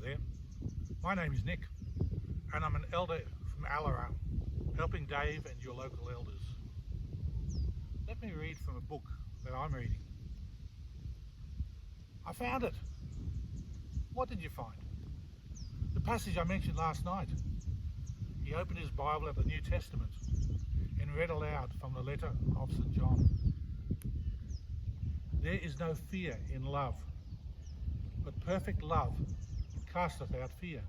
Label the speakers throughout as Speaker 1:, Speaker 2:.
Speaker 1: there. My name is Nick, and I'm an elder from Allora, helping Dave and your local elders. Let me read from a book that I'm reading. I found it. What did you find? The passage I mentioned last night. He opened his Bible at the New Testament and read aloud from the letter of St. John. There is no fear in love, but perfect love casteth out fear,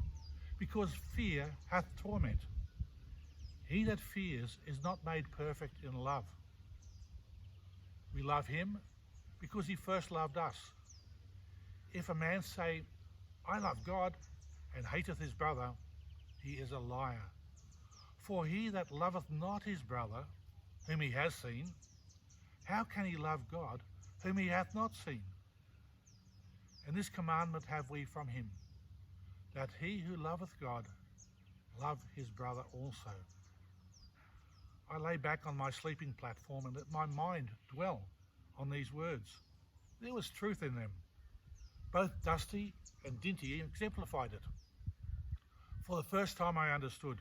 Speaker 1: because fear hath torment. He that fears is not made perfect in love. We love him because he first loved us. If a man say, I love God, and hateth his brother, he is a liar. For he that loveth not his brother, whom he has seen, how can he love God, whom he hath not seen? And this commandment have we from him, that he who loveth God love his brother also. I lay back on my sleeping platform and let my mind dwell on these words. There was truth in them. Both Dusty and Dinty exemplified it. For the first time I understood.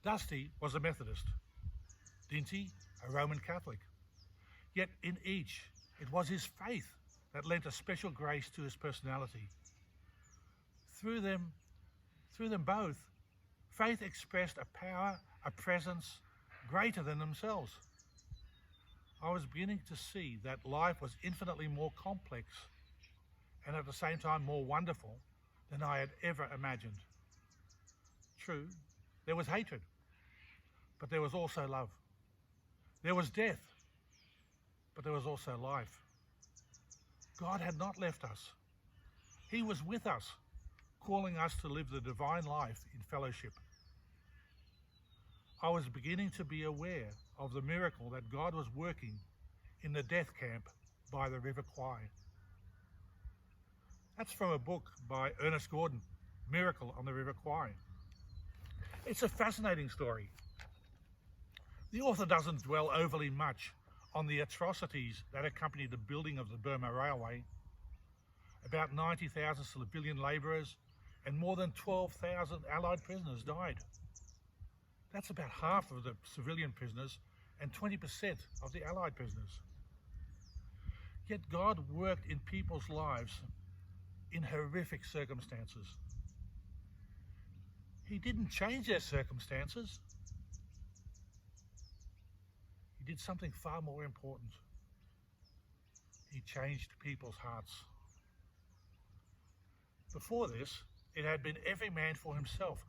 Speaker 1: Dusty was a Methodist, Dinty a Roman Catholic. Yet in each, it was his faith that lent a special grace to his personality. Through them both, faith expressed a power, a presence greater than themselves. I was beginning to see that life was infinitely more complex and at the same time more wonderful than I had ever imagined. True, there was hatred, but there was also love. There was death, but there was also life. God had not left us. He was with us, calling us to live the divine life in fellowship. I was beginning to be aware of the miracle that God was working in the death camp by the River Kwai. That's from a book by Ernest Gordon, Miracle on the River Kwai. It's a fascinating story. The author doesn't dwell overly much on the atrocities that accompanied the building of the Burma Railway. About 90,000 civilian labourers and more than 12,000 Allied prisoners died. That's about half of the civilian prisoners and 20% of the Allied prisoners. Yet God worked in people's lives in horrific circumstances. He didn't change their circumstances. He did something far more important. He changed people's hearts. Before this, it had been every man for himself.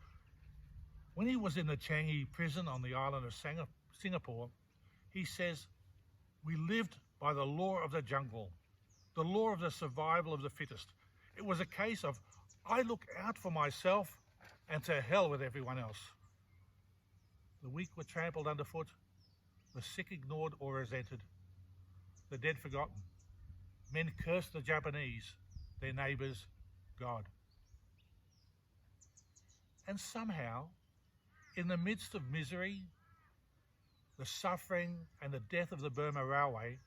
Speaker 1: When he was in the Changi prison on the island of Singapore, he says, we lived by the law of the jungle, the law of the survival of the fittest. It was a case of, I look out for myself and to hell with everyone else. The weak were trampled underfoot, the sick ignored or resented, the dead forgotten. Men cursed the Japanese, their neighbours, God. And somehow, in the midst of misery, the suffering and the death of the Burma Railway,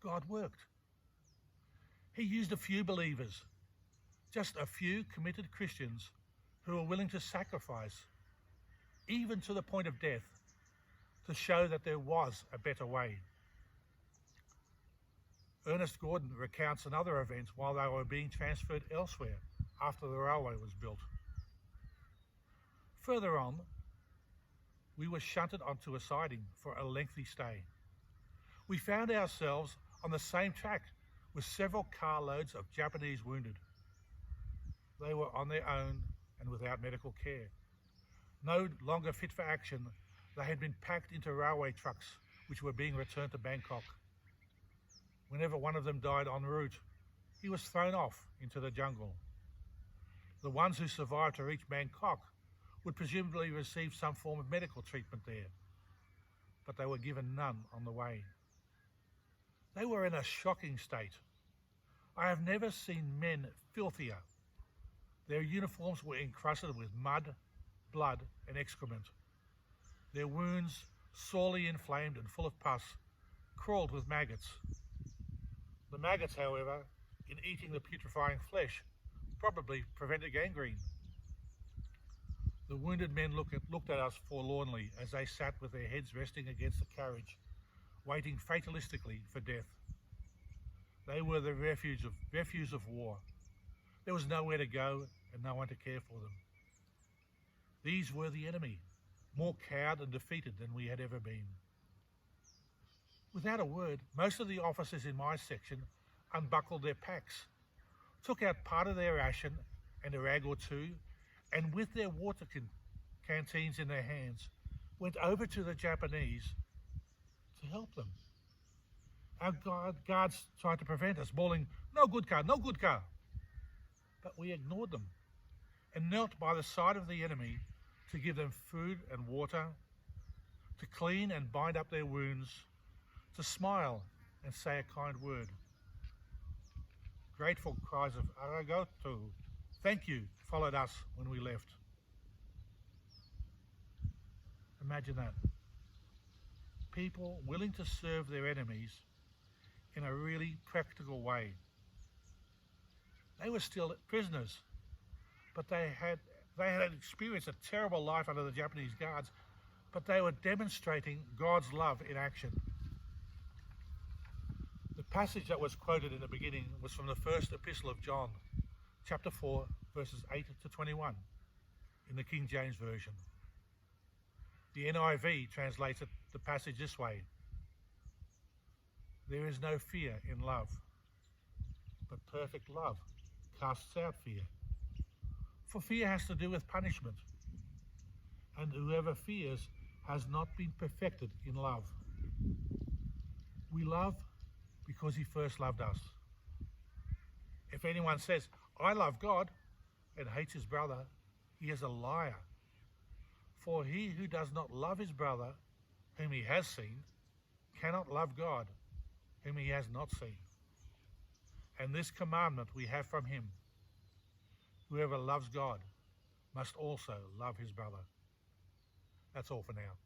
Speaker 1: God worked. He used a few believers, just a few committed Christians who were willing to sacrifice, even to the point of death, to show that there was a better way. Ernest Gordon recounts another event while they were being transferred elsewhere after the railway was built. Further on, we were shunted onto a siding for a lengthy stay. We found ourselves on the same track with several carloads of Japanese wounded. They were on their own and without medical care. No longer fit for action, they had been packed into railway trucks which were being returned to Bangkok. Whenever one of them died en route, he was thrown off into the jungle. The ones who survived to reach Bangkok would presumably receive some form of medical treatment there, but they were given none on the way. They were in a shocking state. I have never seen men filthier. Their uniforms were encrusted with mud, blood and excrement. Their wounds, sorely inflamed and full of pus, crawled with maggots. The maggots, however, in eating the putrefying flesh, probably prevented gangrene. The wounded men looked at us forlornly as they sat with their heads resting against the carriage, waiting fatalistically for death. They were the refuse of war. There was nowhere to go and no one to care for them. These were the enemy, more cowed and defeated than we had ever been. Without a word, most of the officers in my section unbuckled their packs, took out part of their ration and a rag or two, and with their water canteens in their hands, went over to the Japanese to help them. Our guards tried to prevent us, bawling, "No good car, no good car." But we ignored them and knelt by the side of the enemy to give them food and water, to clean and bind up their wounds, to smile and say a kind word. Grateful cries of "Arigato," thank you, followed us when we left. Imagine that. People willing to serve their enemies in a really practical way. They were still prisoners, but they had experienced a terrible life under the Japanese guards, but they were demonstrating God's love in action. The passage that was quoted in the beginning was from the first epistle of John, chapter 4, verses 8 to 21, in the King James Version. The NIV translates the passage this way: "There is no fear in love, but perfect love casts out fear. For fear has to do with punishment, and whoever fears has not been perfected in love. We love because he first loved us. If anyone says, 'I love God,' and hates his brother, he is a liar. For he who does not love his brother, whom he has seen, cannot love God, whom he has not seen. And this commandment we have from him: whoever loves God must also love his brother." That's all for now.